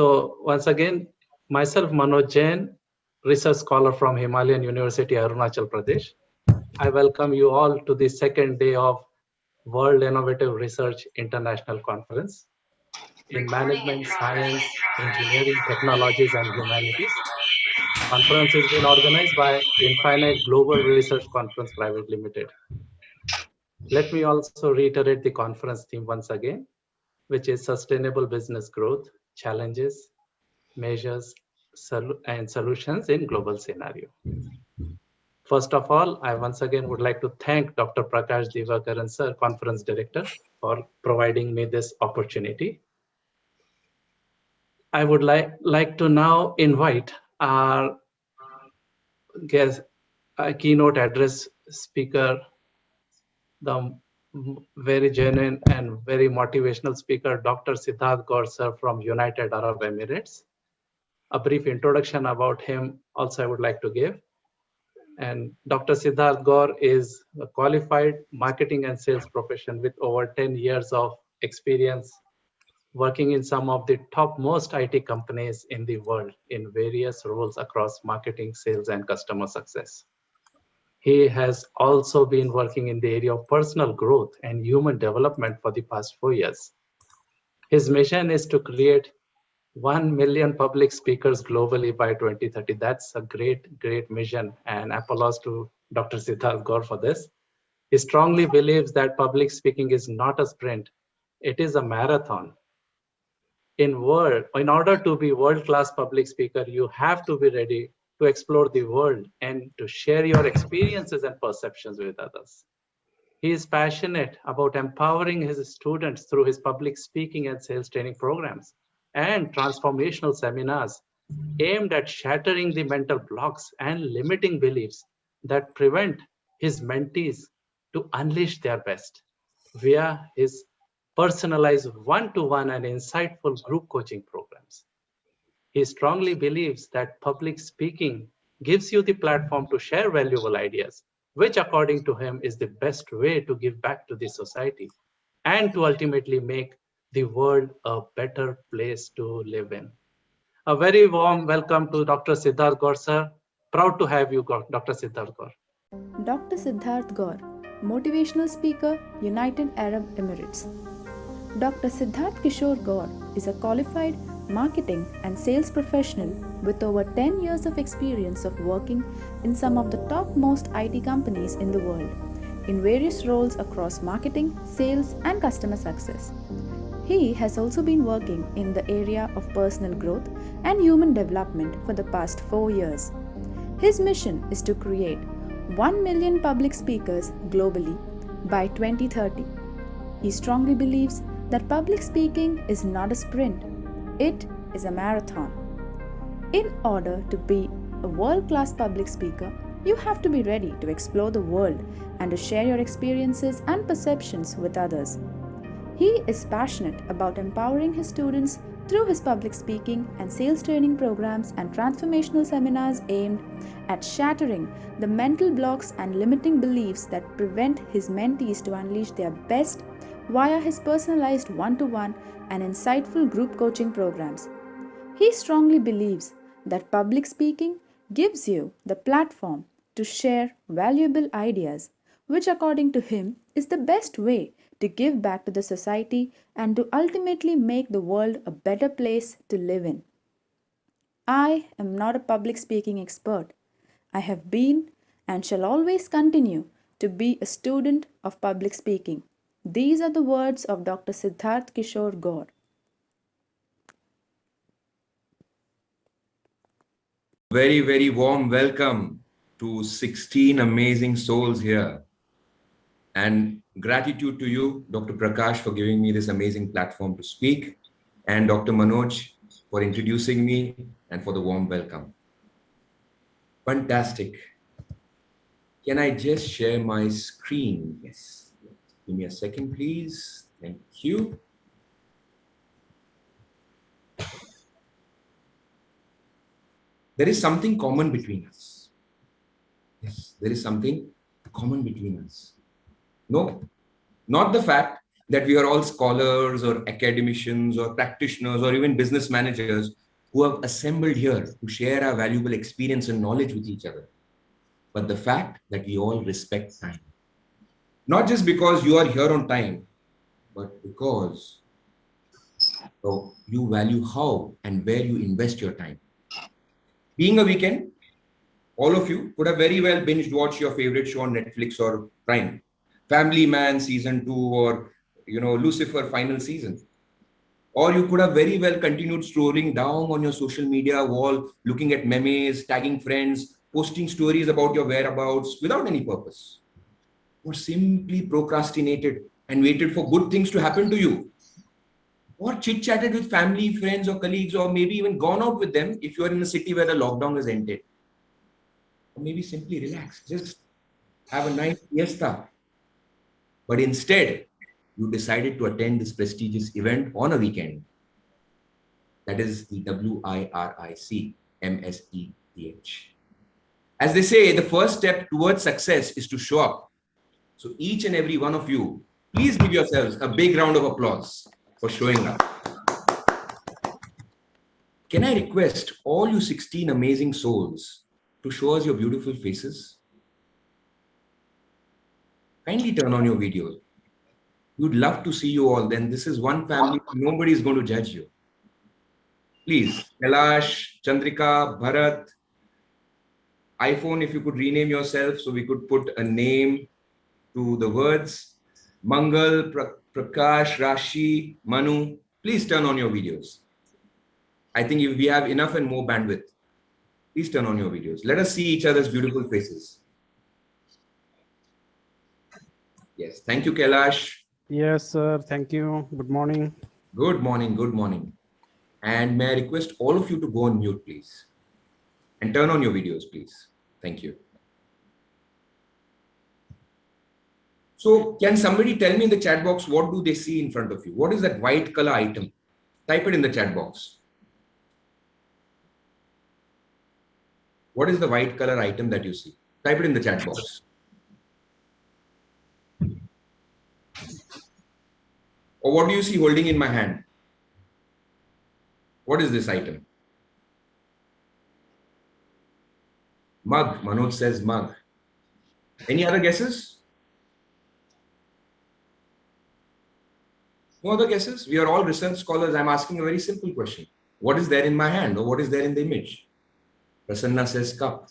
So once again, myself, Manoj Jain, research scholar from Himalayan University, Arunachal Pradesh. I welcome you all to the second day of World Innovative Research International Conference in Management, Science, Engineering, Technologies, and Humanities. Conference has been organized by Infinite Global Research Conference Private Limited. Let me also reiterate the conference theme once again, which is Sustainable Business Growth, Challenges, Measures, and Solutions in Global Scenario. First of all, I once again would like to thank Dr. Prakash Divakaran, Sir, Conference Director, for providing me this opportunity. I would like to now invite our guest, keynote address speaker, the very genuine and very motivational speaker, Dr. Siddharth Gaur, Sir, from United Arab Emirates. A brief introduction about him also I would like to give. And Dr. Siddharth Gaur is a qualified marketing and sales professional with over 10 years of experience working in some of the topmost IT companies in the world in various roles across marketing, sales, and customer success. He has also been working in the area of personal growth and human development for the past 4 years. His mission is to create 1 million public speakers globally by 2030. That's a great, great mission, and applause to Dr. Siddharth Gaur for this. He strongly believes that public speaking is not a sprint, it is a marathon. In order to be world-class public speaker, you have to be ready to explore the world and to share your experiences and perceptions with others. He is passionate about empowering his students through his public speaking and sales training programs and transformational seminars aimed at shattering the mental blocks and limiting beliefs that prevent his mentees to unleash their best via his personalized one-to-one and insightful group coaching programs. He strongly believes that public speaking gives you the platform to share valuable ideas, which according to him is the best way to give back to the society and to ultimately make the world a better place to live in. A very warm welcome to Dr. Siddharth Gaur, sir. Proud to have you, Dr. Siddharth Gaur. Dr. Siddharth Gaur, Motivational Speaker, United Arab Emirates. Dr. Siddharth Kishore Gaur is a qualified marketing and sales professional with over 10 years of experience of working in some of the topmost IT companies in the world, in various roles across marketing, sales, and customer success. He has also been working in the area of personal growth and human development for the past 4 years. His mission is to create 1 million public speakers globally by 2030. He strongly believes that public speaking is not a sprint, it is a marathon. In order to be a world-class public speaker, you have to be ready to explore the world and to share your experiences and perceptions with others. He is passionate about empowering his students through his public speaking and sales training programs and transformational seminars aimed at shattering the mental blocks and limiting beliefs that prevent his mentees to unleash their best via his personalized one-to-one and insightful group coaching programs. He strongly believes that public speaking gives you the platform to share valuable ideas, which according to him is the best way to give back to the society and to ultimately make the world a better place to live in. I am not a public speaking expert. I have been and shall always continue to be a student of public speaking. These are the words of Dr. Siddharth Kishore Gaur. Very, very warm welcome to 16 amazing souls here. And gratitude to you, Dr. Prakash, for giving me this amazing platform to speak, and Dr. Manoj for introducing me and for the warm welcome. Fantastic. Can I just share my screen? Yes. Give me a second, please. Thank you. There is something common between us. Yes, there is something common between us. No, not the fact that we are all scholars or academicians or practitioners or even business managers who have assembled here to share our valuable experience and knowledge with each other, but the fact that we all respect time. Not just because you are here on time, but because you value how and where you invest your time. Being a weekend, all of you could have very well binged watched your favorite show on Netflix or Prime. Family Man season 2 or Lucifer final season. Or you could have very well continued scrolling down on your social media wall, looking at memes, tagging friends, posting stories about your whereabouts without any purpose. Or simply procrastinated and waited for good things to happen to you. Or chit-chatted with family, friends or colleagues, or maybe even gone out with them if you are in a city where the lockdown has ended. Or maybe simply relax, just have a nice siesta. But instead, you decided to attend this prestigious event on a weekend. That is the WIRIC MSETH. As they say, the first step towards success is to show up. So each and every one of you, please give yourselves a big round of applause for showing up. Can I request all you 16 amazing souls to show us your beautiful faces? Kindly turn on your videos. We'd love to see you all. Then this is one family. Nobody is going to judge you. Please, Kailash, Chandrika, Bharat, iPhone, if you could rename yourself so we could put a name to the words. Mangal, Prakash, Rashi, Manu, please turn on your videos. I think if we have enough and more bandwidth, please turn on your videos. Let us see each other's beautiful faces. Yes, thank you, Kailash. Yes, sir. Thank you. Good morning. Good morning, good morning. And may I request all of you to go on mute, please. And turn on your videos, please. Thank you. So can somebody tell me in the chat box, what do they see in front of you? What is that white color item? Type it in the chat box. What is the white color item that you see? Type it in the chat box. Or what do you see holding in my hand? What is this item? Mug. Manoj says mug. Any other guesses? No other guesses? We are all research scholars. I'm asking a very simple question. What is there in my hand or what is there in the image? Prasanna says cup.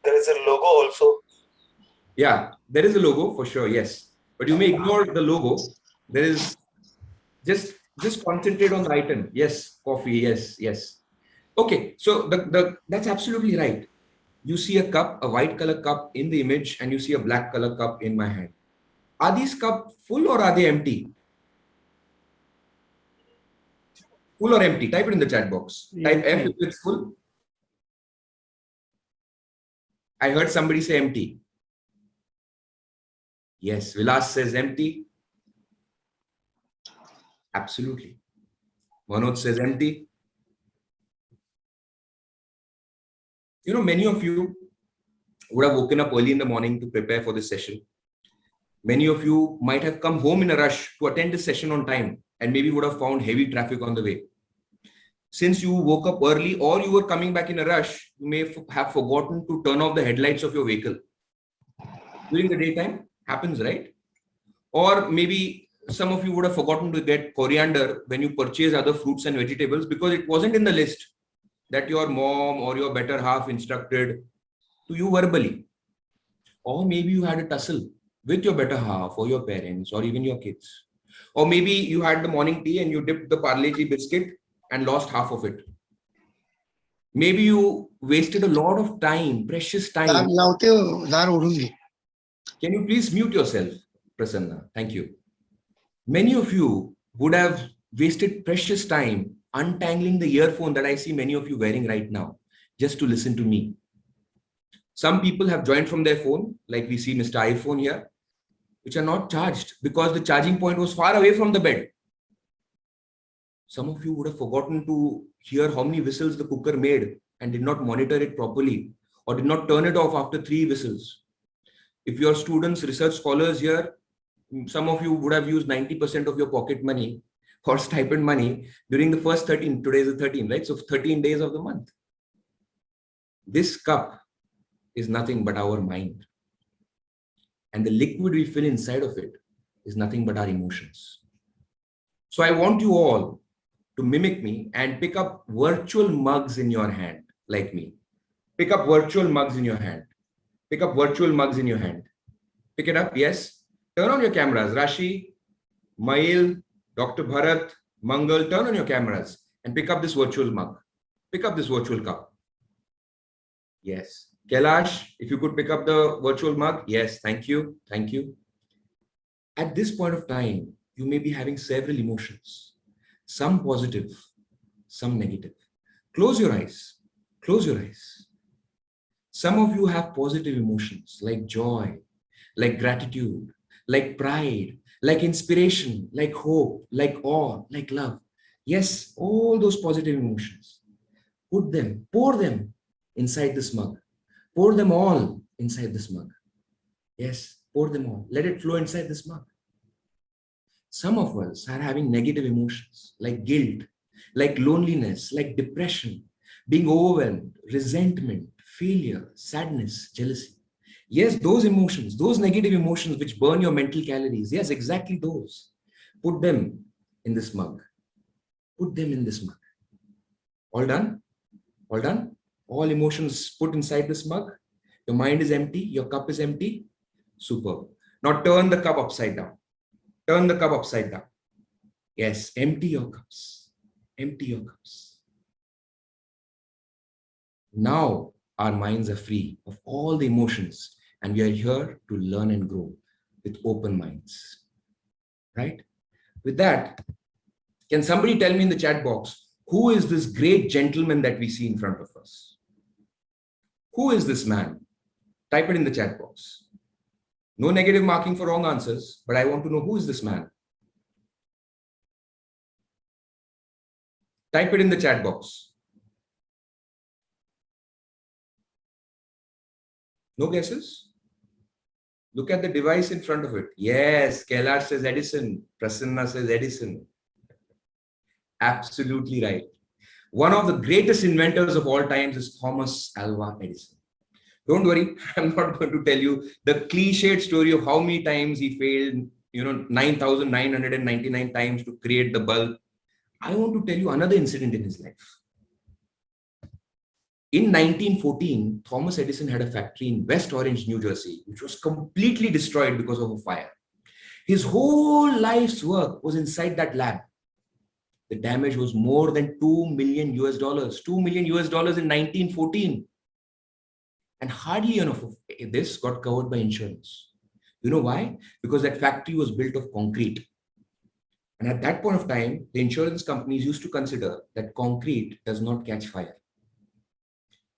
There is a logo also. Yeah, there is a logo for sure, yes. But you may ignore the logo. There is just concentrate on the item. Yes, coffee, yes, yes. Okay, so that's absolutely right. You see a cup, a white color cup in the image, and you see a black color cup in my hand. Are these cups full or are they empty? Full or empty? Type it in the chat box. Type F if it's full. I heard somebody say empty. Yes, Vilas says empty. Absolutely. Manoj says empty. You know, many of you would have woken up early in the morning to prepare for this session. Many of you might have come home in a rush to attend this session on time and maybe would have found heavy traffic on the way. Since you woke up early or you were coming back in a rush, you may have forgotten to turn off the headlights of your vehicle. During the daytime, happens, right? Or maybe some of you would have forgotten to get coriander when you purchase other fruits and vegetables because it wasn't in the list that your mom or your better half instructed to you verbally. Or maybe you had a tussle with your better half or your parents or even your kids. Or maybe you had the morning tea and you dipped the Parle-G biscuit and lost half of it. Maybe you wasted a lot of time, precious time. Can you please mute yourself, Prasanna? Thank you. Many of you would have wasted precious time untangling the earphone that I see many of you wearing right now, just to listen to me. Some people have joined from their phone, like we see Mr. iPhone here, which are not charged because the charging point was far away from the bed. Some of you would have forgotten to hear how many whistles the cooker made and did not monitor it properly or did not turn it off after 3 whistles. If you are students, research scholars here, some of you would have used 90% of your pocket money or stipend money during the first 13, today is the 13, right? So 13 days of the month. This cup is nothing but our mind. And the liquid we fill inside of it is nothing but our emotions. So I want you all to mimic me and pick up virtual mugs in your hand, like me. Pick up virtual mugs in your hand. Pick up virtual mugs in your hand. Pick it up, yes. Turn on your cameras. Rashi, Mail, Dr. Bharat, Mangal, turn on your cameras and pick up this virtual mug. Pick up this virtual cup. Yes. Kailash, if you could pick up the virtual mug. Yes, thank you. Thank you. At this point of time, you may be having several emotions, some positive, some negative. Close your eyes. Close your eyes. Some of you have positive emotions like joy, like gratitude, like pride, like inspiration, like hope, like awe, like love. Yes, all those positive emotions. Put them, pour them inside this mug. Pour them all inside this mug. Yes, pour them all. Let it flow inside this mug. Some of us are having negative emotions like guilt, like loneliness, like depression, being overwhelmed, resentment, failure, sadness, jealousy. Yes, those emotions, those negative emotions which burn your mental calories. Yes, exactly those. Put them in this mug. Put them in this mug. All done? All done? All emotions put inside this mug. Your mind is empty. Your cup is empty. Superb. Now turn the cup upside down. Turn the cup upside down. Yes, empty your cups. Empty your cups. Now our minds are free of all the emotions and we are here to learn and grow with open minds. Right? With that, can somebody tell me in the chat box, who is this great gentleman that we see in front of us? Who is this man? Type it in the chat box. No negative marking for wrong answers, but I want to know who is this man? Type it in the chat box. No guesses? Look at the device in front of it. Yes, Kailash says Edison. Prasanna says Edison. Absolutely right. One of the greatest inventors of all times is Thomas Alva Edison. Don't worry, I'm not going to tell you the cliched story of how many times he failed, 9,999 times to create the bulb. I want to tell you another incident in his life. In 1914, Thomas Edison had a factory in West Orange, New Jersey, which was completely destroyed because of a fire. His whole life's work was inside that lab. The damage was more than $2 million US, $2 million US in 1914. And hardly enough of this got covered by insurance. You know why? Because that factory was built of concrete. And at that point of time, the insurance companies used to consider that concrete does not catch fire.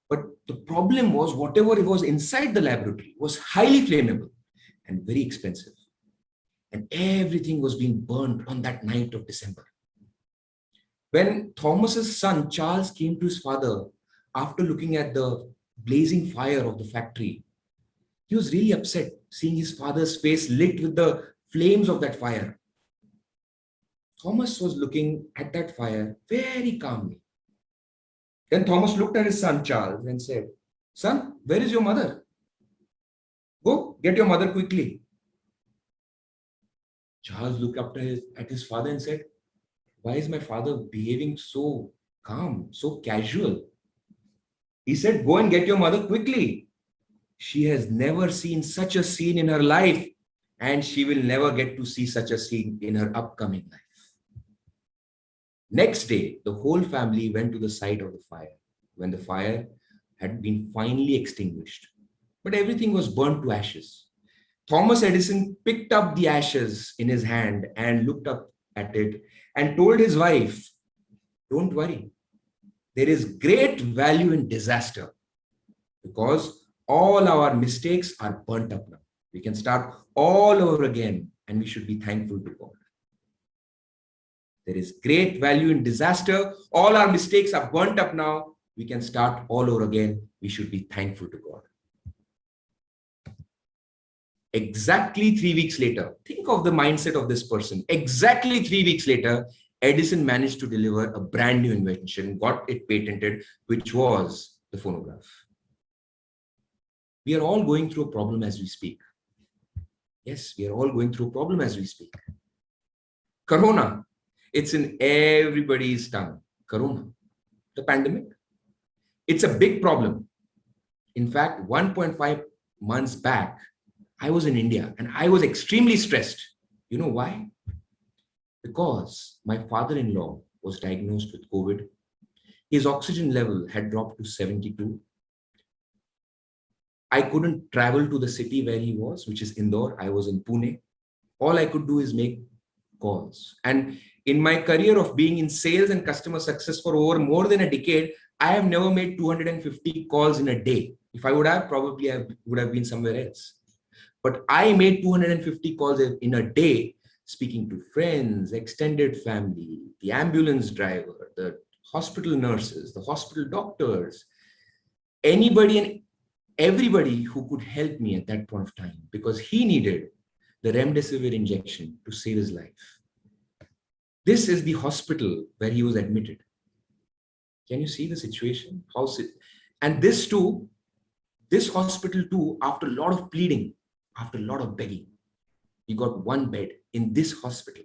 But the problem was whatever it was inside the laboratory was highly flammable and very expensive. And everything was being burned on that night of December. When Thomas's son, Charles, came to his father after looking at the blazing fire of the factory, he was really upset seeing his father's face lit with the flames of that fire. Thomas was looking at that fire very calmly. Then Thomas looked at his son Charles and said, "Son, where is your mother? Go get your mother quickly." Charles looked up at his father and said, "Why is my father behaving so calm, so casual?" He said, "Go and get your mother quickly. She has never seen such a scene in her life, and she will never get to see such a scene in her upcoming life." Next day, the whole family went to the site of the fire when the fire had been finally extinguished. But everything was burnt to ashes. Thomas Edison picked up the ashes in his hand and looked up at it and told his wife, "Don't worry, there is great value in disaster because all our mistakes are burnt up now. We can start all over again and we should be thankful to God. There is great value in disaster. All our mistakes are burnt up now. We can start all over again. We should be thankful to God." Exactly 3 weeks later, think of the mindset of this person. Exactly 3 weeks later, Edison managed to deliver a brand new invention, got it patented, which was the phonograph. We are all going through a problem as we speak. Yes, we are all going through a problem as we speak. Corona, it's in everybody's tongue. Corona, the pandemic. It's a big problem. In fact, 1.5 months back, I was in India and I was extremely stressed. You know why? Because my father-in-law was diagnosed with COVID. His oxygen level had dropped to 72. I couldn't travel to the city where he was, which is Indore. I was in Pune. All I could do is make calls. And in my career of being in sales and customer success for over more than a decade, I have never made 250 calls in a day. If I would have, probably I would have been somewhere else. But I made 250 calls in a day, speaking to friends, extended family, the ambulance driver, the hospital nurses, the hospital doctors, anybody and everybody who could help me at that point of time, because he needed the remdesivir injection to save his life. This is the hospital where he was admitted. Can you see the situation? And this hospital too, after a lot of pleading, after a lot of begging, he got one bed in this hospital.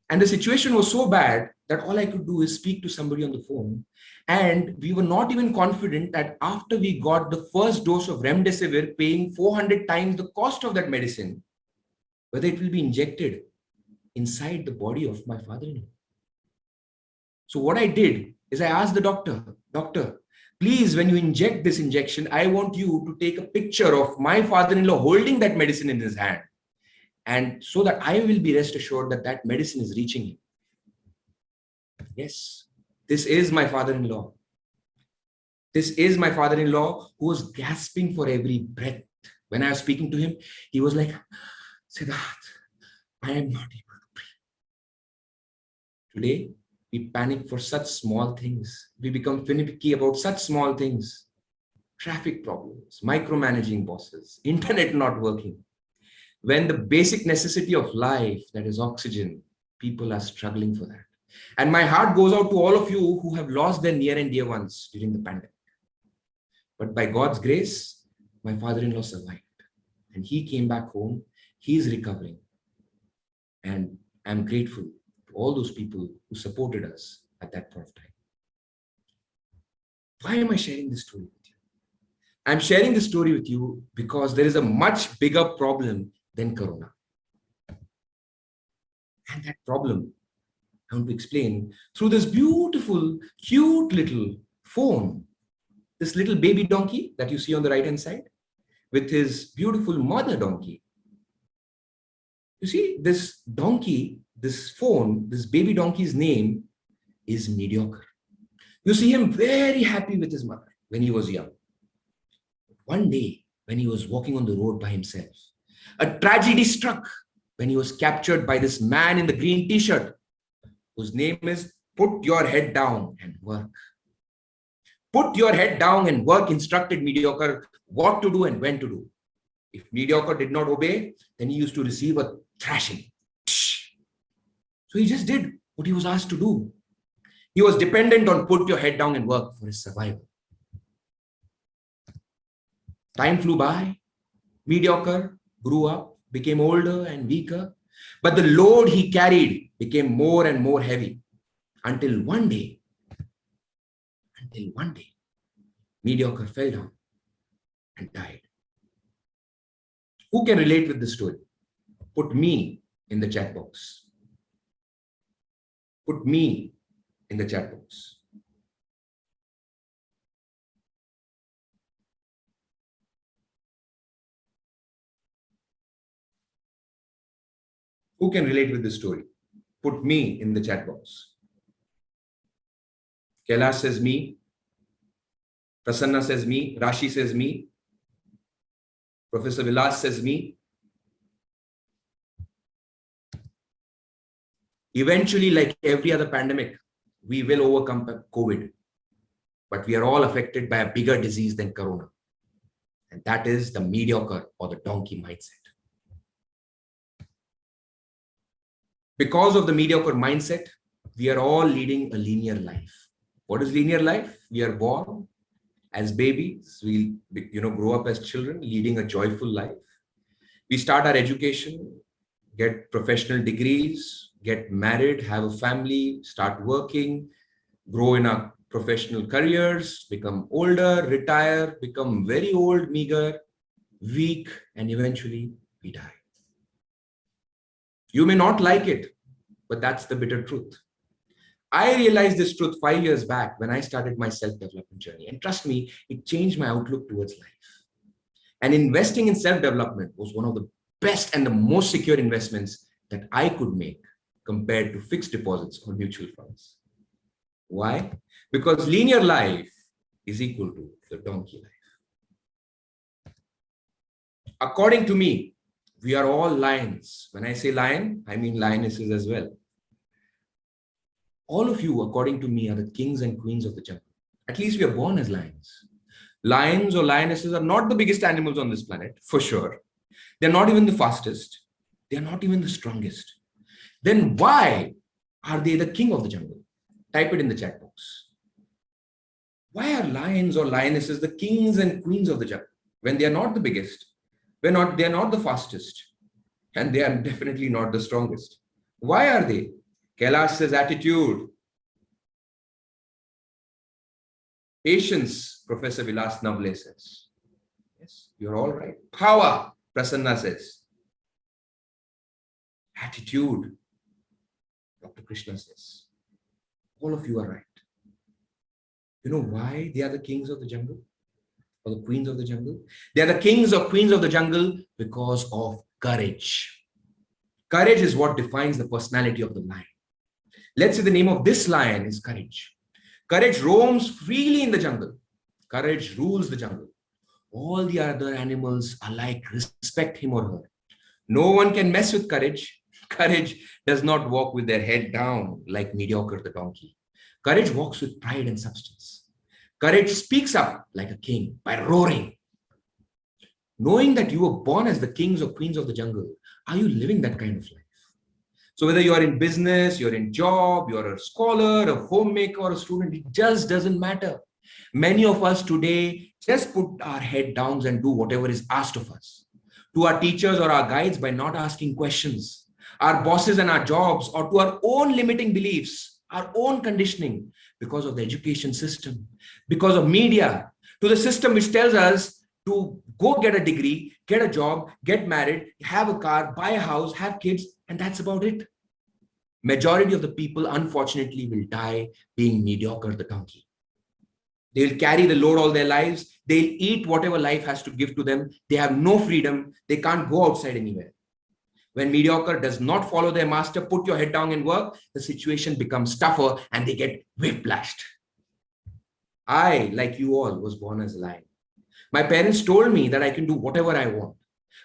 And the situation was so bad that all I could do is speak to somebody on the phone. And we were not even confident that after we got the first dose of remdesivir, paying 400 times the cost of that medicine, whether it will be injected inside the body of my father-in-law. So what I did is I asked the doctor, please, when you inject this injection, I want you to take a picture of my father-in-law holding that medicine in his hand. And so that I will be rest assured that that medicine is reaching him. Yes, this is my father-in-law. This is my father-in-law who was gasping for every breath. When I was speaking to him, he was like, Siddharth, I am not able to breathe. Today, we panic for such small things. We become finicky about such small things. Traffic problems, micromanaging bosses, internet not working. When the basic necessity of life, that is oxygen, people are struggling for that. And my heart goes out to all of you who have lost their near and dear ones during the pandemic. But by God's grace, my father-in-law survived. And he came back home. He is recovering. And I'm grateful to all those people who supported us at that point of time. Why am I sharing this story with you? I'm sharing this story with you because there is a much bigger problem than Corona. And that problem, I want to explain through this beautiful, cute little phone, this little baby donkey that you see on the right-hand side with his beautiful mother donkey. You see, this donkey, this phone, this baby donkey's name is Mediocre. You see him very happy with his mother when he was young. One day, when he was walking on the road by himself, a tragedy struck when he was captured by this man in the green t-shirt, whose name is Put Your Head Down and Work. Put your head down and work instructed Mediocre what to do and when to do. If Mediocre did not obey, then he used to receive a thrashing. So he just did what he was asked to do. He was dependent on put your head down and work for his survival. Time flew by. Mediocre grew up, became older and weaker, but the load he carried became more and more heavy until one day, Mediocre fell down and died. Who can relate with this story? Put me in the chat box. Put me in the chat box. Who can relate with this story? Put me in the chat box. Kailash says me. Prasanna says me. Rashi says me. Professor Vilas says me. Eventually, like every other pandemic, we will overcome COVID. But we are all affected by a bigger disease than Corona. And that is the mediocre or the donkey mindset. Because of the mediocre mindset, we are all leading a linear life. What is linear life? We are born as babies. We grow up as children, leading a joyful life. We start our education, get professional degrees, get married, have a family, start working, grow in our professional careers, become older, retire, become very old, meager, weak, and eventually we die. You may not like it, but that's the bitter truth. I realized this truth 5 years back when I started my self-development journey. And trust me, it changed my outlook towards life. And investing in self-development was one of the best and the most secure investments that I could make compared to fixed deposits or mutual funds. Why? Because linear life is equal to the donkey life. According to me, we are all lions. When I say lion, I mean lionesses as well. All of you, according to me, are the kings and queens of the jungle. At least we are born as lions. Lions or lionesses are not the biggest animals on this planet, for sure. They're not even the fastest. They're not even the strongest. Then why are they the king of the jungle? Type it in the chat box. Why are lions or lionesses the kings and queens of the jungle when they are not the biggest? They are not the fastest, and they are definitely not the strongest. Why are they? Kailash says attitude. Patience, Professor Vilas Navle says. Yes, you're all right. Power, Prasanna says. Attitude, Dr. Krishna says. All of you are right. You know why they are the kings of the jungle or the queens of the jungle? They are the kings or queens of the jungle because of courage. Courage is what defines the personality of the lion. Let's say the name of this lion is courage. Courage roams freely in the jungle. Courage rules the jungle. All the other animals alike respect him or her. No one can mess with courage. Courage does not walk with their head down like mediocre the donkey. Courage walks with pride and substance. Courage speaks up like a king by roaring. Knowing that you were born as the kings or queens of the jungle, are you living that kind of life? So whether you are in business, you're in job, you're a scholar, a homemaker, or a student, it just doesn't matter. Many of us today just put our head down and do whatever is asked of us. To our teachers or our guides by not asking questions, our bosses and our jobs, or to our own limiting beliefs, our own conditioning because of the education system, because of media, to the system which tells us to go get a degree, get a job, get married, have a car, buy a house, have kids, and that's about it. Majority of the people, unfortunately, will die being mediocre the donkey. They'll carry the load all their lives. They'll eat whatever life has to give to them. They have no freedom. They can't go outside anywhere. When mediocre does not follow their master, put your head down and work, the situation becomes tougher and they get whiplashed. I, like you all, was born as a lion. My parents told me that I can do whatever I want,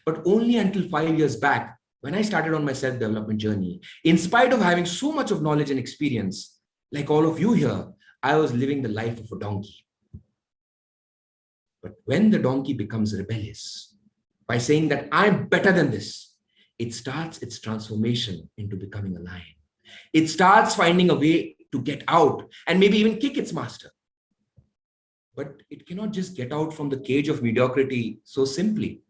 but only until 5 years back, when I started on my self-development journey, in spite of having so much of knowledge and experience, like all of you here, I was living the life of a donkey. But when the donkey becomes rebellious, by saying that I'm better than this, it starts its transformation into becoming a lion. It starts finding a way to get out and maybe even kick its master. But it cannot just get out from the cage of mediocrity so simply.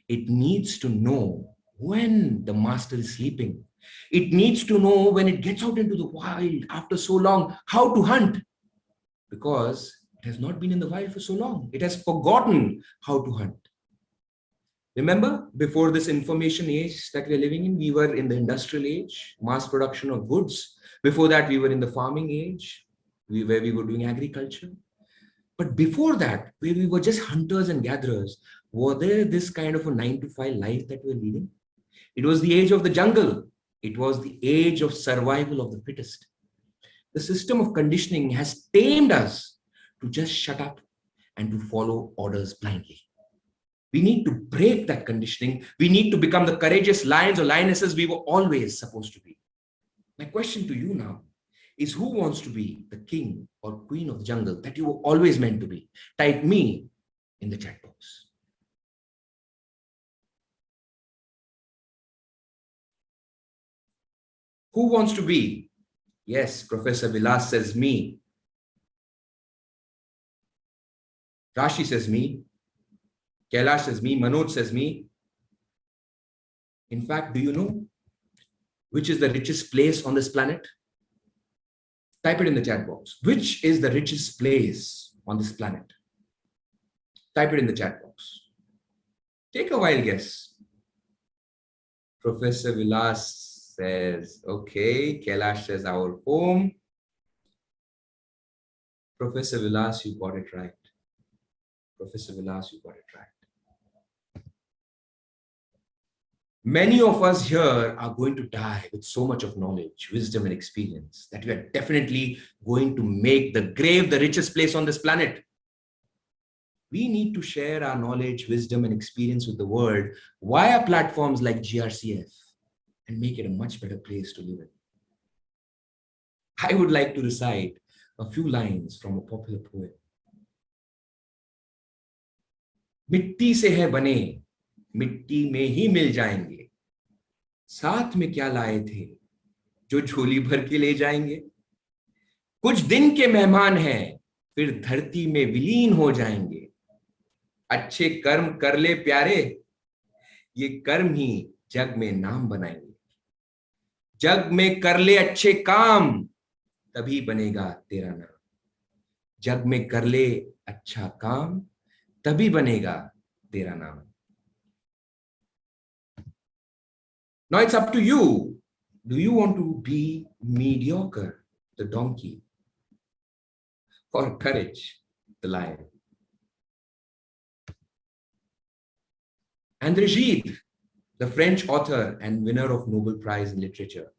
It needs to know when the master is sleeping. It needs to know when it gets out into the wild after so long, how to hunt. Because it has not been in the wild for so long. It has forgotten how to hunt. Remember, before this information age that we're living in, we were in the industrial age, mass production of goods. Before that, we were in the farming age, where we were doing agriculture. But before that, where we were just hunters and gatherers, were there this kind of a 9-to-5 life that we're leading? It was the age of the jungle. It was the age of survival of the fittest. The system of conditioning has tamed us to just shut up and to follow orders blindly. We need to break that conditioning. We need to become the courageous lions or lionesses we were always supposed to be. My question to you now is, who wants to be the king or queen of the jungle that you were always meant to be? Type me in the chat box. Who wants to be? Yes, Professor Vilas says me. Rashi says me. Kailash says me. Manoj says me. In fact, do you know which is the richest place on this planet? Type it in the chat box. Which is the richest place on this planet? Type it in the chat box. Take a wild guess. Professor Vilas says, okay. Kailash says our home. Professor Vilas, you got it right. Professor Vilas, you got it right. Many of us here are going to die with so much of knowledge, wisdom, and experience that we are definitely going to make the grave the richest place on this planet. We need to share our knowledge, wisdom, and experience with the world via platforms like GRCF and make it a much better place to live in. I would like to recite a few lines from a popular poem. मिट्टी से है बने, मिट्टी में ही मिल जाएंगे, साथ में क्या लाए थे जो झोली भर के ले जाएंगे, कुछ दिन के मेहमान हैं, फिर धरती में विलीन हो जाएंगे, अच्छे कर्म कर ले प्यारे, ये कर्म ही जग में नाम बनाएंगे, जग में कर ले अच्छे काम, तभी बनेगा तेरा नाम, जग में कर ले अच्छा काम, तभी बनेगा तेरा नाम. Now it's up to you. Do you want to be mediocre, the donkey, or courage, the lion? André Gide, the French author and winner of Nobel Prize in Literature,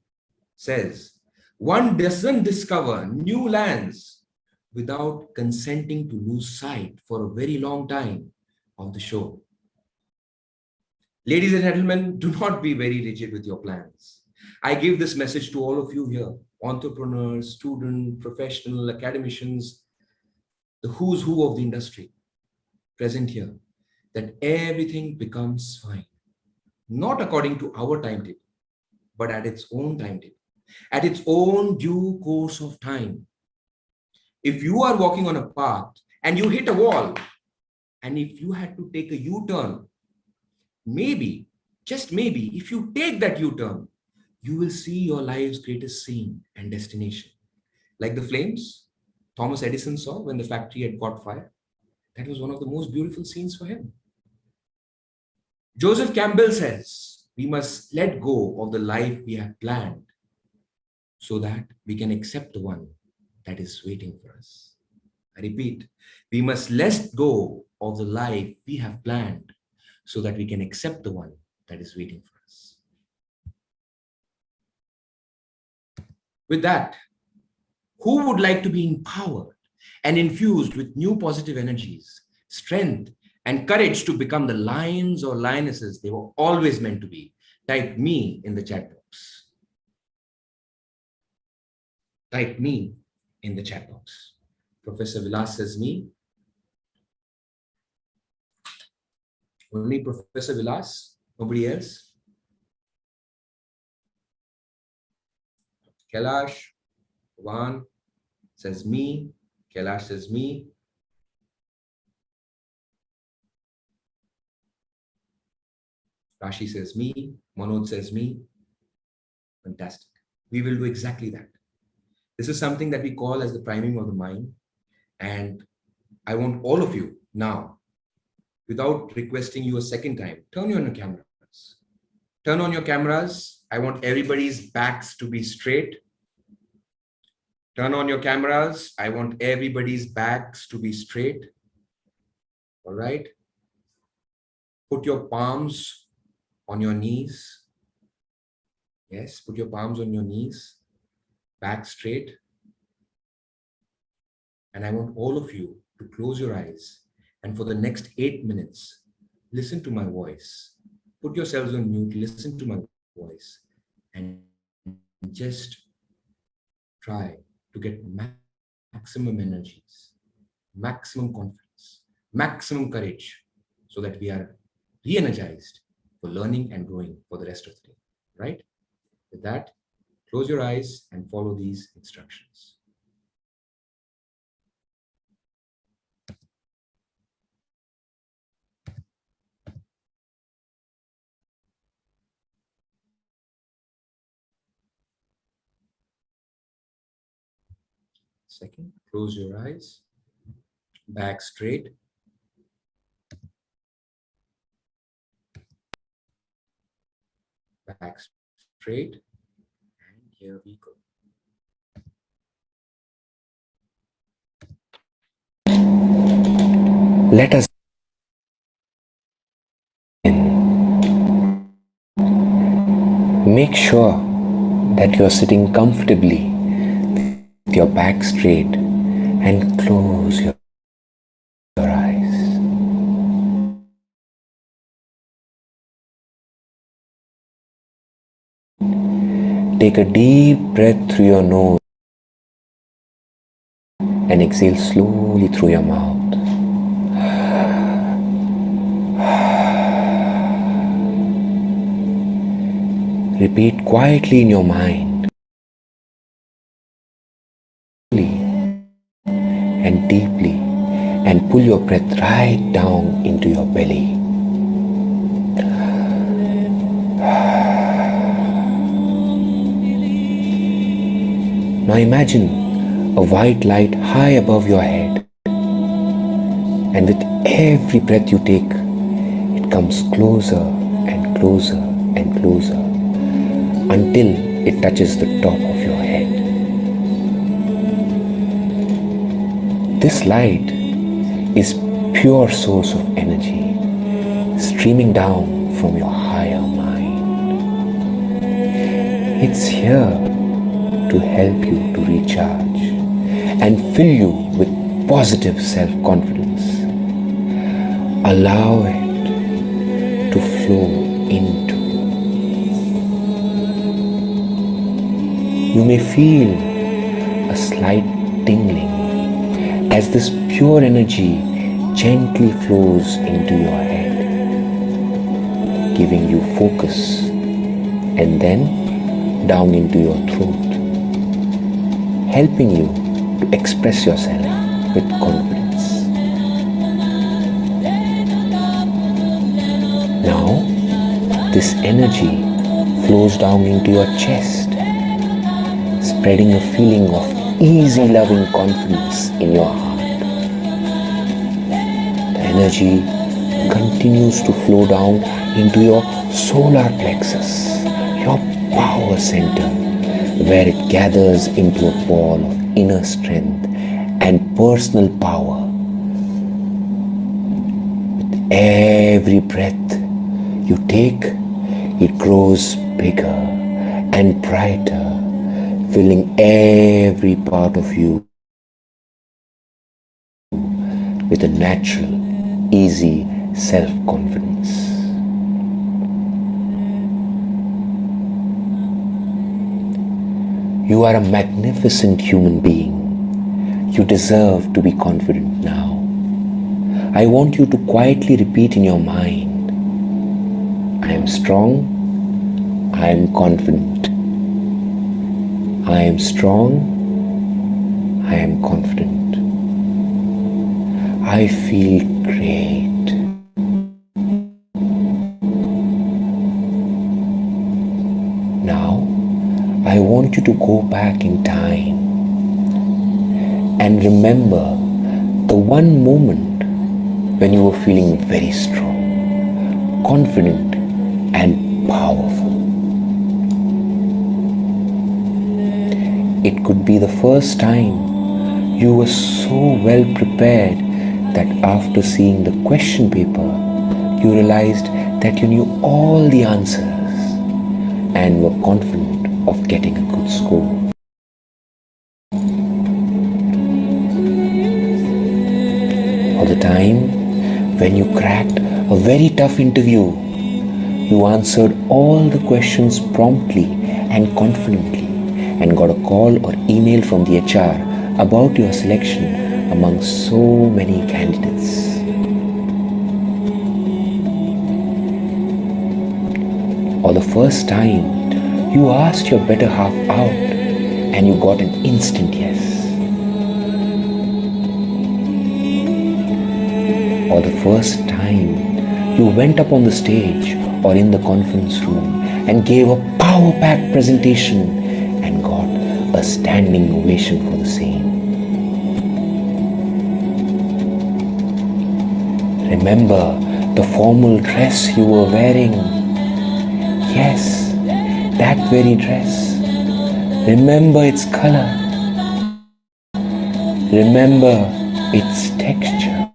says, one doesn't discover new lands without consenting to lose sight for a very long time of the shore. Ladies and gentlemen, do not be very rigid with your plans. I give this message to all of you here, entrepreneurs, students, professional, academicians, the who's who of the industry present here, that everything becomes fine. Not according to our timetable, but at its own timetable, at its own due course of time. If you are walking on a path and you hit a wall, and if you had to take a U-turn, maybe, just maybe, if you take that U-turn, you will see your life's greatest scene and destination. Like the flames Thomas Edison saw when the factory had caught fire. That was one of the most beautiful scenes for him. Joseph Campbell says, we must let go of the life we have planned so that we can accept the one that is waiting for us. I repeat, we must let go of the life we have planned so that we can accept the one that is waiting for us. With that, who would like to be empowered and infused with new positive energies, strength, and courage to become the lions or lionesses they were always meant to be? Type me in the chat box. Type me in the chat box. Professor Vilas says me. Only Professor Vilas, nobody else. Kailash, Van says me. Kailash says me. Rashi says me. Manoj says me. Fantastic. We will do exactly that. This is something that we call as the priming of the mind. And I want all of you now, without requesting you a second time, turn on your cameras. Turn on your cameras. I want everybody's backs to be straight. Turn on your cameras. I want everybody's backs to be straight. All right. Put your palms on your knees. Yes, put your palms on your knees. Back straight. And I want all of you to close your eyes and for the next 8 minutes, listen to my voice. Put yourselves on mute, listen to my voice, and just try to get maximum energies, maximum confidence, maximum courage, so that we are re-energized for learning and growing for the rest of the day, right? With that, Close your eyes and follow these instructions. Second, close your eyes, back straight. Back straight, and here we go. Let us make sure that you are sitting comfortably with your back straight and close your eyes. Take a deep breath through your nose and exhale slowly through your mouth. Repeat quietly in your mind and deeply, and pull your breath right down into your belly. Now imagine a white light high above your head, and with every breath you take, it comes closer and closer and closer until it touches the top of your head. This light is pure source of energy streaming down from your higher mind. It's here to help you to recharge and fill you with positive self-confidence. Allow it to flow into you. You may feel a slight tingling as this pure energy gently flows into your head, giving you focus, and then down into your throat, helping you to express yourself with confidence. Now, this energy flows down into your chest, spreading a feeling of easy, loving confidence in your heart. The energy continues to flow down into your solar plexus, your power center, where it gathers into a ball of inner strength and personal power. With every breath you take, it grows bigger and brighter, filling every part of you with a natural, easy self-confidence. You are a magnificent human being. You deserve to be confident now. I want you to quietly repeat in your mind, I am strong, I am confident. I am strong, I am confident. I feel great. Now, I want you to go back in time and remember the one moment when you were feeling very strong, confident, and powerful. It could be the first time you were so well prepared that after seeing the question paper, you realized that you knew all the answers and were confident of getting a good score. Or the time when you cracked a very tough interview, you answered all the questions promptly and confidently and got a call or email from the HR about your selection among so many candidates. Or the first time You asked your better half out and you got an instant yes. Or the first time you went up on the stage or in the conference room and gave a power-packed presentation and got a standing ovation for the same. Remember the formal dress you were wearing? Yes, that very dress. Remember its color. Remember its texture.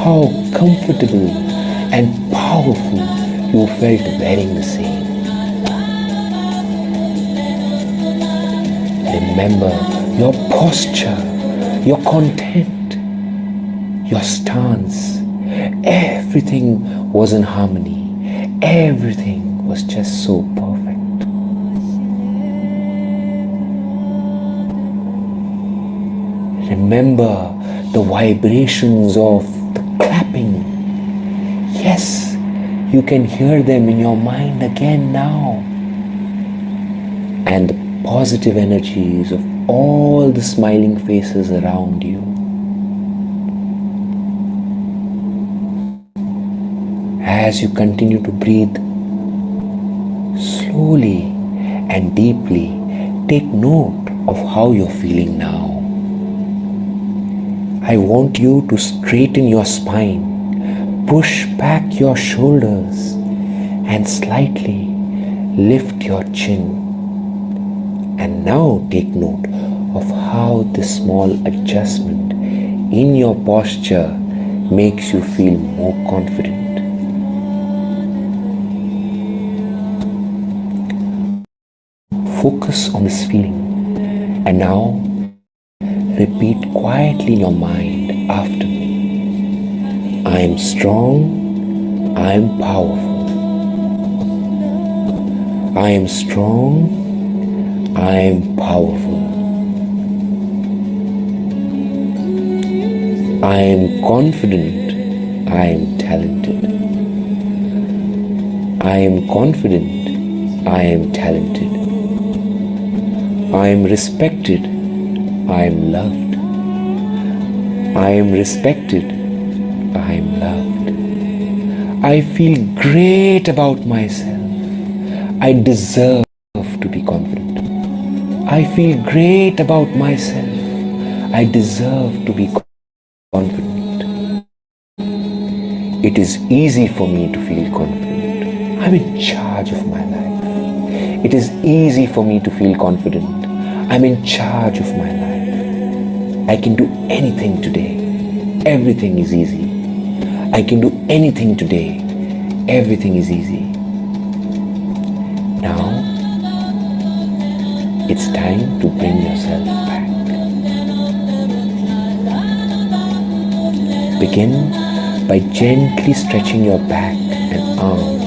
How comfortable and powerful you felt wearing the same. Remember your posture, your content, your stance. Everything was in harmony. Everything was just so perfect. Remember the vibrations of the clapping. Yes, you can hear them in your mind again now. And the positive energies of all the smiling faces around you. As you continue to breathe slowly and deeply, take note of how you're feeling now. I want you to straighten your spine, push back your shoulders, and slightly lift your chin. And now take note of how this small adjustment in your posture makes you feel more confident. Focus on this feeling and now repeat quietly in your mind after me. I am strong, I am powerful. I am strong, I am powerful. I am confident, I am talented. I am confident, I am talented. I am respected, I am loved. I am respected, I am loved. I feel great about myself. I deserve to be confident. I feel great about myself. I deserve to be confident. It is easy for me to feel confident. I'm in charge of my life. It is easy for me to feel confident. I'm in charge of my life. I can do anything today. Everything is easy. I can do anything today. Everything is easy. Now, it's time to bring yourself back. Begin by gently stretching your back and arms.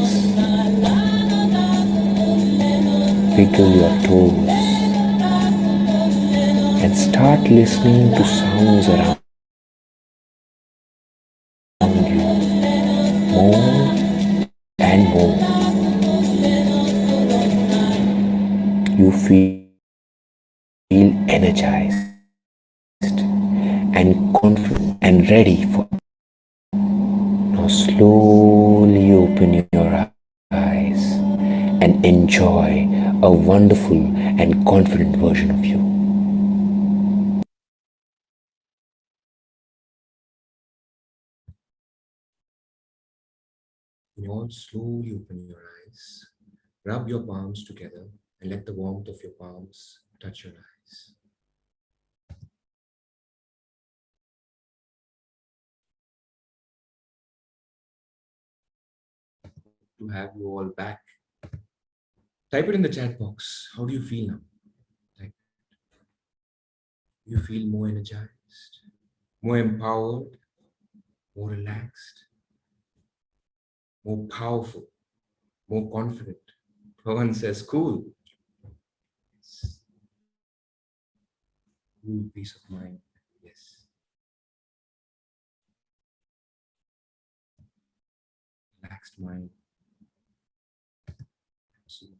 Wiggle your toes and start listening to sounds around you more and more. You feel energized and confident and ready for. Now slowly open your eyes and enjoy a wonderful and confident version of you. You all slowly open your eyes, rub your palms together and let the warmth of your palms touch your eyes. To have you all back. Type it in the chat box. How do you feel now? Type. You feel more energized, more empowered, more relaxed, more powerful, more confident. Pawan says, cool. Yes. Cool, peace of mind. Yes. relaxed mind. Absolutely.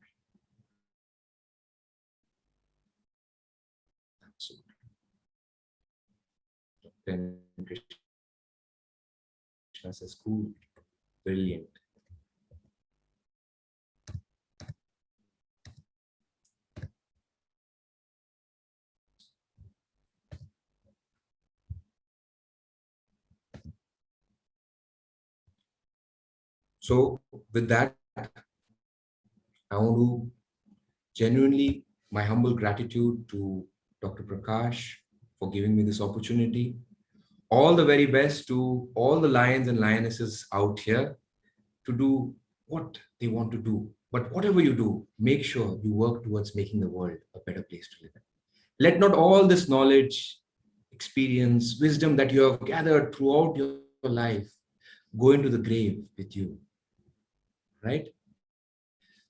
Absolutely. Then Krishna says, cool, brilliant. So with that, I want to genuinely my humble gratitude to Dr. Prakash for giving me this opportunity. All the very best to all the lions and lionesses out here to do what they want to do. But whatever you do, make sure you work towards making the world a better place to live in. Let not all this knowledge, experience, wisdom that you have gathered throughout your life go into the grave with you. Right?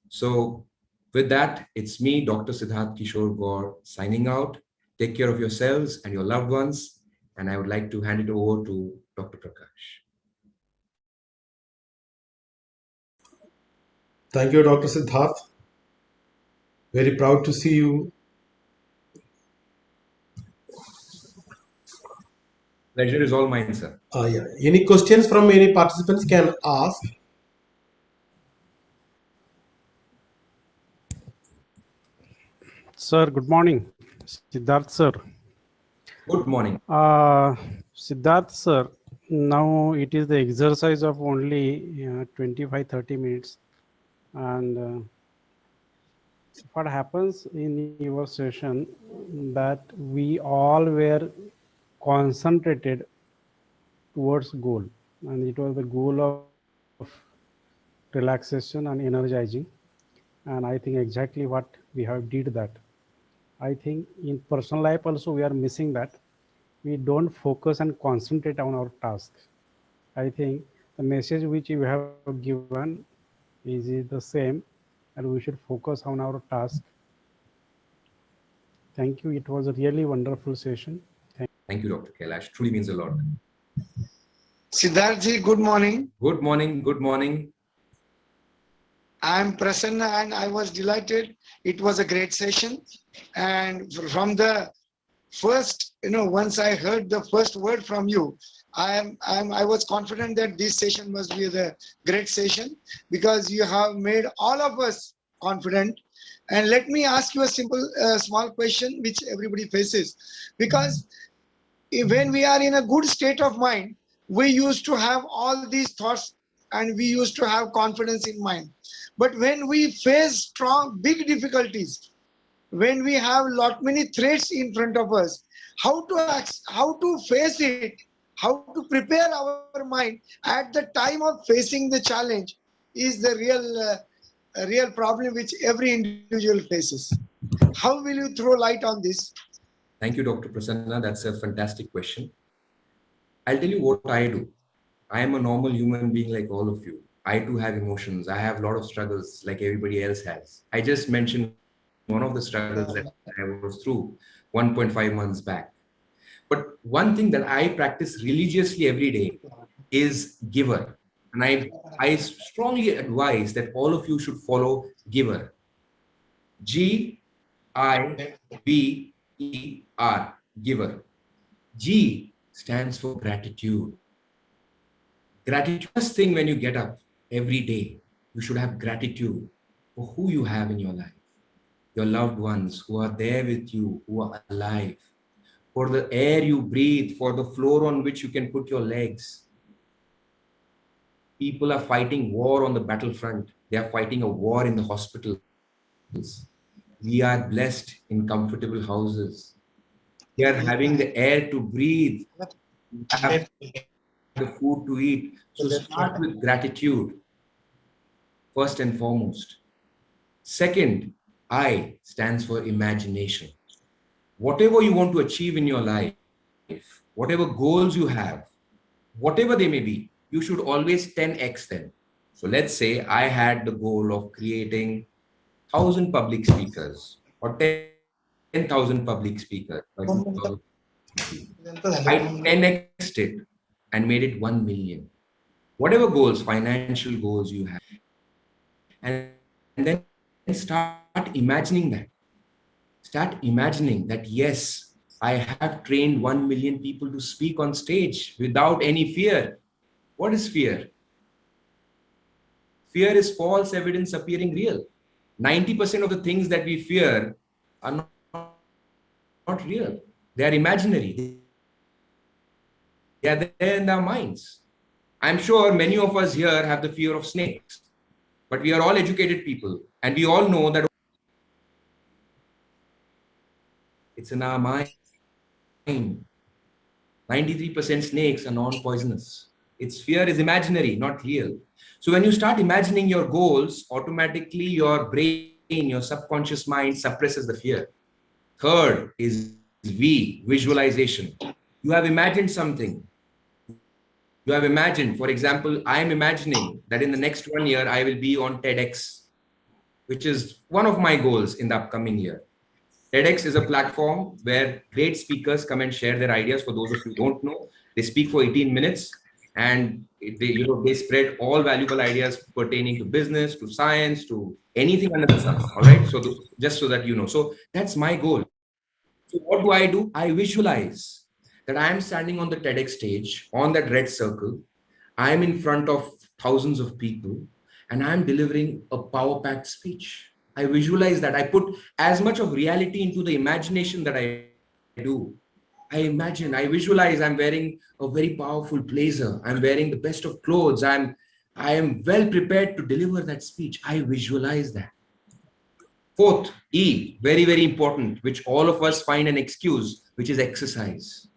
So, with that, it's me, Dr. Siddharth Kishore Gaur, signing out. Take care of yourselves and your loved ones. And I would like to hand it over to Dr. Prakash. Thank you, Dr. Siddharth. Very proud to see you. Pleasure is all mine, sir. Yeah. Any questions from any participants can ask. Sir, good morning. Siddharth, sir. Good morning. Siddharth, sir, now it is the exercise of only 25-30 minutes. And what happens in your session that we all were concentrated towards goal. And it was the goal of relaxation and energizing. And I think exactly what we have did that. I think in personal life also we are missing that. We don't focus and concentrate on our task. I think the message which you have given is the same, and we should focus on our task. Thank you. It was a really wonderful session. Thank you, Dr. Kailash. Truly means a lot. Siddharthji, good morning. Good morning. Good morning. I'm Prasanna and I was delighted. It was a great session. And from the first, once I heard the first word from you, I was confident that this session must be a great session because you have made all of us confident. And let me ask you a simple, small question which everybody faces. Because when we are in a good state of mind, we used to have all these thoughts and we used to have confidence in mind. But when we face strong, big difficulties, when we have lot many threats in front of us, how to face it, how to prepare our mind at the time of facing the challenge is the real problem which every individual faces. How will you throw light on this? Thank you, Dr. Prasanna. That's a fantastic question. I'll tell you what I do. I am a normal human being like all of you. I too have emotions. I have a lot of struggles like everybody else has. I just mentioned one of the struggles that I was through 1.5 months back. But one thing that I practice religiously every day is giver. And I strongly advise that all of you should follow giver. Giver. Giver. G stands for gratitude. Gratitude, first thing when you get up every day, you should have gratitude for who you have in your life, your loved ones who are there with you, who are alive, for the air you breathe, for the floor on which you can put your legs. People are fighting war on the battlefront. They are fighting a war in the hospitals. We are blessed in comfortable houses. We are having the air to breathe, have the food to eat. So start with gratitude, first and foremost. Second, I stands for imagination. Whatever you want to achieve in your life, whatever goals you have, whatever they may be, you should always 10x them. So let's say I had the goal of creating 1,000 public speakers or 10,000 public speakers by 2020. I 10xed it and made it 1 million. whatever goals, financial goals you have, and then start imagining that. Start imagining that, yes, I have trained 1 million people to speak on stage without any fear. What is fear? Fear is false evidence appearing real. 90% of the things that we fear are not real. They are imaginary. They are there in our minds. I'm sure many of us here have the fear of snakes, but we are all educated people and we all know that it's in our mind. 93% snakes are non-poisonous. Its fear is imaginary, not real. So when you start imagining your goals, automatically your brain, your subconscious mind suppresses the fear. Third is visualization. You have imagined something. You have imagined, for example, I am imagining that in the next 1 year, I will be on TEDx, which is one of my goals in the upcoming year. TEDx is a platform where great speakers come and share their ideas. For those of you who don't know, they speak for 18 minutes and they spread all valuable ideas pertaining to business, to science, to anything under the sun. All right. So just so that you know. So that's my goal. So what do? I visualize that I am standing on the TEDx stage on that red circle. I am in front of thousands of people and I'm delivering a power-packed speech. I visualize that. I put as much of reality into the imagination that I do. I imagine, I visualize I'm wearing a very powerful blazer. I'm wearing the best of clothes. I am well prepared to deliver that speech. I visualize that. Fourth, E, very, very important, which all of us find an excuse, which is exercise.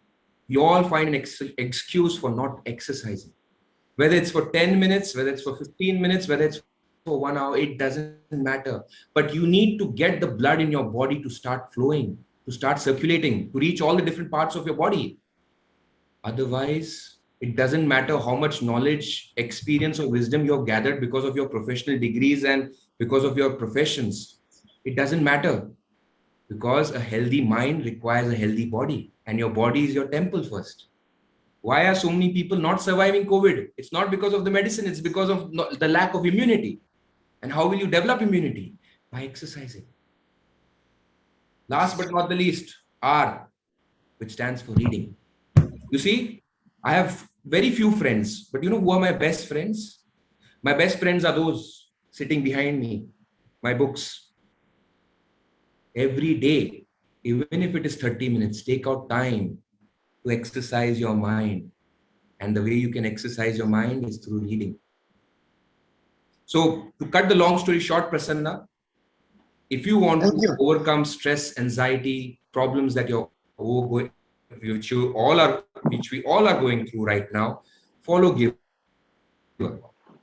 We all find an excuse for not exercising. Whether it's for 10 minutes, whether it's for 15 minutes, whether it's for 1 hour, it doesn't matter. But you need to get the blood in your body to start flowing, to start circulating, to reach all the different parts of your body. Otherwise, it doesn't matter how much knowledge, experience, or wisdom you have gathered because of your professional degrees and because of your professions. It doesn't matter, because a healthy mind requires a healthy body, and your body is your temple first. Why are so many people not surviving COVID? It's not because of the medicine, it's because of the lack of immunity. And how will you develop immunity? By exercising. Last but not the least, R, which stands for reading. You see, I have very few friends, but you know who are my best friends? My best friends are those sitting behind me, my books. Every day, even if it is 30 minutes, take out time to exercise your mind. And the way you can exercise your mind is through reading. So to cut the long story short, Prasanna, if you want to overcome stress, anxiety, problems that you're overgoing, which we all are going through right now, follow Giver.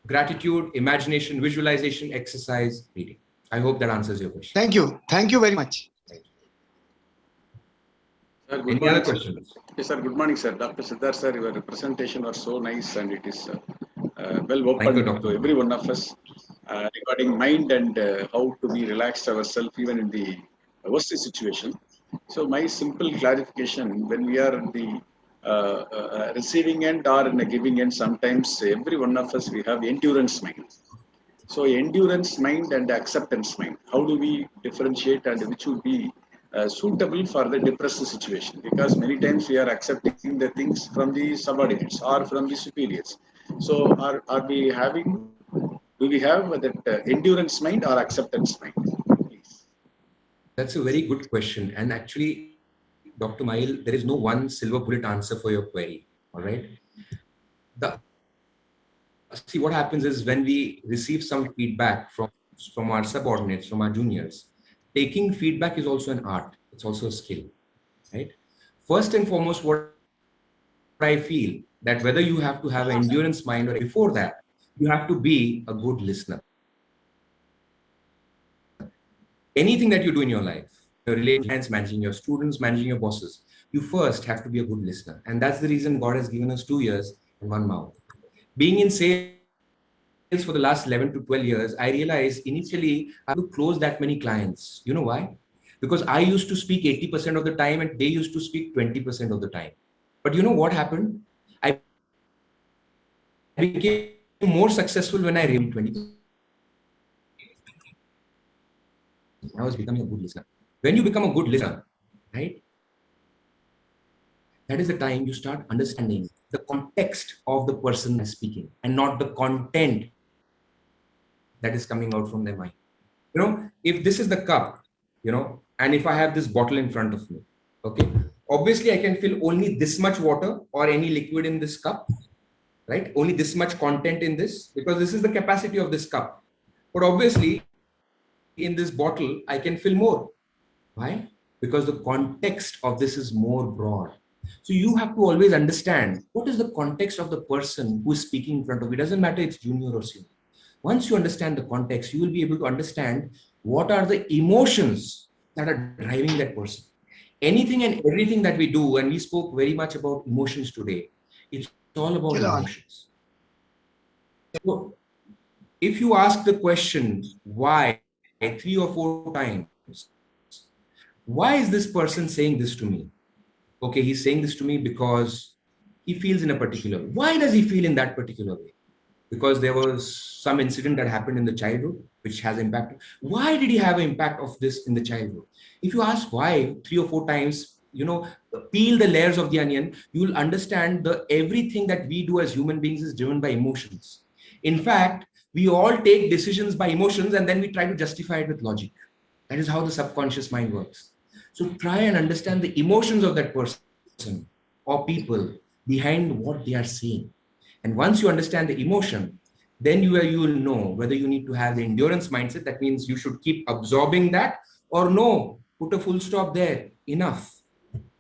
Gratitude, imagination, visualization, exercise, reading. I hope that answers your question. Thank you. Thank you very much. Sir, Any other questions? Yes, sir. Good morning, sir. Dr. Siddharth, sir, your presentation was so nice and it is well open to every one of us regarding mind and how to be relaxed ourselves even in the worst situation. So my simple clarification, when we are in the receiving end or in the giving end, sometimes every one of us, we have endurance mind. So endurance mind and acceptance mind, how do we differentiate and which would be suitable for the depressive situation? Because many times we are accepting the things from the subordinates or from the superiors. So are we having, do we have that endurance mind or acceptance mind? Please. That's a very good question. And actually, Dr. Mail, there is no one silver bullet answer for your query. All right. See, what happens is when we receive some feedback from our subordinates, from our juniors, taking feedback is also an art. It's also a skill, right? First and foremost, what I feel that whether you have to have an endurance mind or before that, you have to be a good listener. Anything that you do in your life, your relationships, managing your students, managing your bosses, you first have to be a good listener. And that's the reason God has given us 2 ears and 1 mouth. Being in sales for the last 11 to 12 years, I realized initially I had to close that many clients. You know why? Because I used to speak 80% of the time and they used to speak 20% of the time. But you know what happened? I became more successful when I read 20. I was becoming a good listener. When you become a good listener, right? That is the time you start understanding the context of the person speaking and not the content that is coming out from their mind. You know, if this is the cup, you know, and if I have this bottle in front of me, okay, obviously I can fill only this much water or any liquid in this cup, right? Only this much content in this, because this is the capacity of this cup. But obviously in this bottle, I can fill more. Why? Because the context of this is more broad. So you have to always understand what is the context of the person who is speaking in front of you. It doesn't matter it's junior or senior. Once you understand the context, you will be able to understand what are the emotions that are driving that person. Anything and everything that we do, and we spoke very much about emotions today, it's all about emotions. So if you ask the question, why 3 or 4 times, why is this person saying this to me? Okay, he's saying this to me because he feels in a particular way. Why does he feel in that particular way? Because there was some incident that happened in the childhood, which has impacted. Why did he have an impact of this in the childhood? If you ask why 3 or 4 times, you know, peel the layers of the onion, you will understand the everything that we do as human beings is driven by emotions. In fact, we all take decisions by emotions and then we try to justify it with logic. That is how the subconscious mind works. So try and understand the emotions of that person or people behind what they are saying. And once you understand the emotion, then you will know whether you need to have the endurance mindset. That means you should keep absorbing that, or no, put a full stop there. Enough.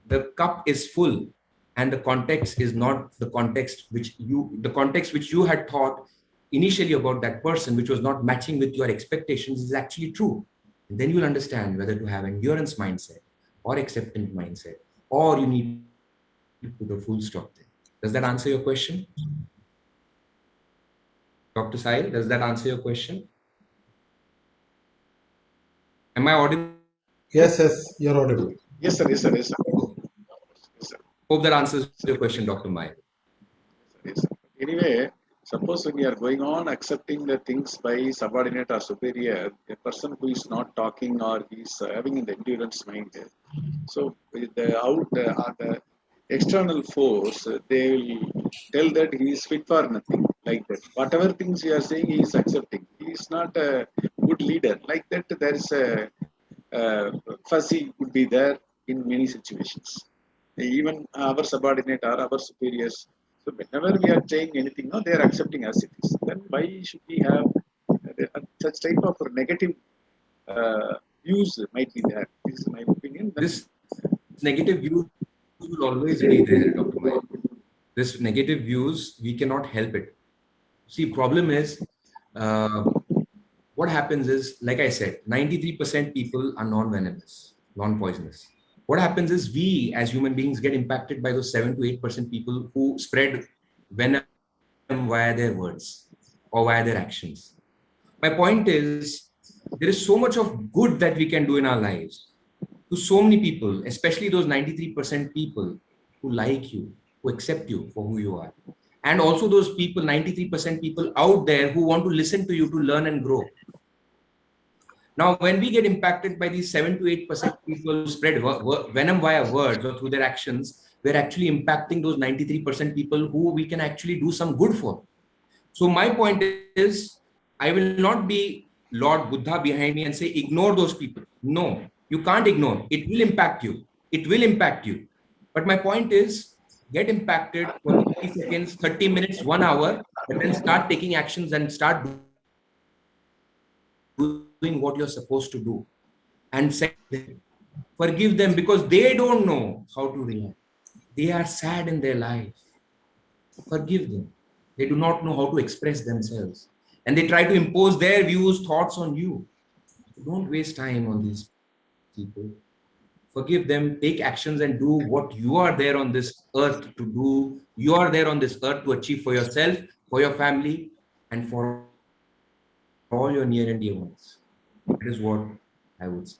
The cup is full, and the context is not the context which you had thought initially about that person, which was not matching with your expectations, is actually true. And then you'll understand whether to have endurance mindset or acceptance mindset, or you need to put a full stop there. Does that answer your question? Dr. Sahil, does that answer your question? Am I audible? Yes, you're audible. Yes, sir. Yes, sir. Yes, sir. Yes, sir. Hope that answers your question, Dr. Mai. Yes, sir. Anyway, suppose when you are going on accepting the things by subordinate or superior, a person who is not talking or is having an endurance mind, so with the or the external force, they will tell that he is fit for nothing, like that. Whatever things you are saying, he is accepting. He is not a good leader. Like that, there is a fuzzy would be there in many situations. Even our subordinate or our superiors. So whenever we are saying anything, no, they are accepting as it is. Then why should we have such type of negative views might be there? This is my opinion. This negative view will always be there, Dr. Mai. This negative views, we cannot help it. See, problem is, what happens is, like I said, 93% people are non-venomous, non-poisonous. What happens is we as human beings get impacted by those 7 to 8% people who spread venom via their words or via their actions. My point is, there is so much of good that we can do in our lives to so many people, especially those 93% people who like you, who accept you for who you are. And also those people, 93% people out there who want to listen to you to learn and grow. Now, when we get impacted by these 7 to 8% people who spread venom via words or through their actions, we're actually impacting those 93% people who we can actually do some good for. So my point is, I will not be Lord Buddha behind me and say, ignore those people. No, you can't ignore. It will impact you. It will impact you. But my point is, get impacted for 30 seconds, 30 minutes, 1 hour, but then start taking actions and start doing what you're supposed to do. And second, forgive them because they don't know how to react. They are sad in their life. Forgive them. They do not know how to express themselves. And they try to impose their views, thoughts on you. So don't waste time on these people. Forgive them, take actions and do what you are there on this earth to do. You are there on this earth to achieve for yourself, for your family, and for all your near and dear ones. That is what I would say.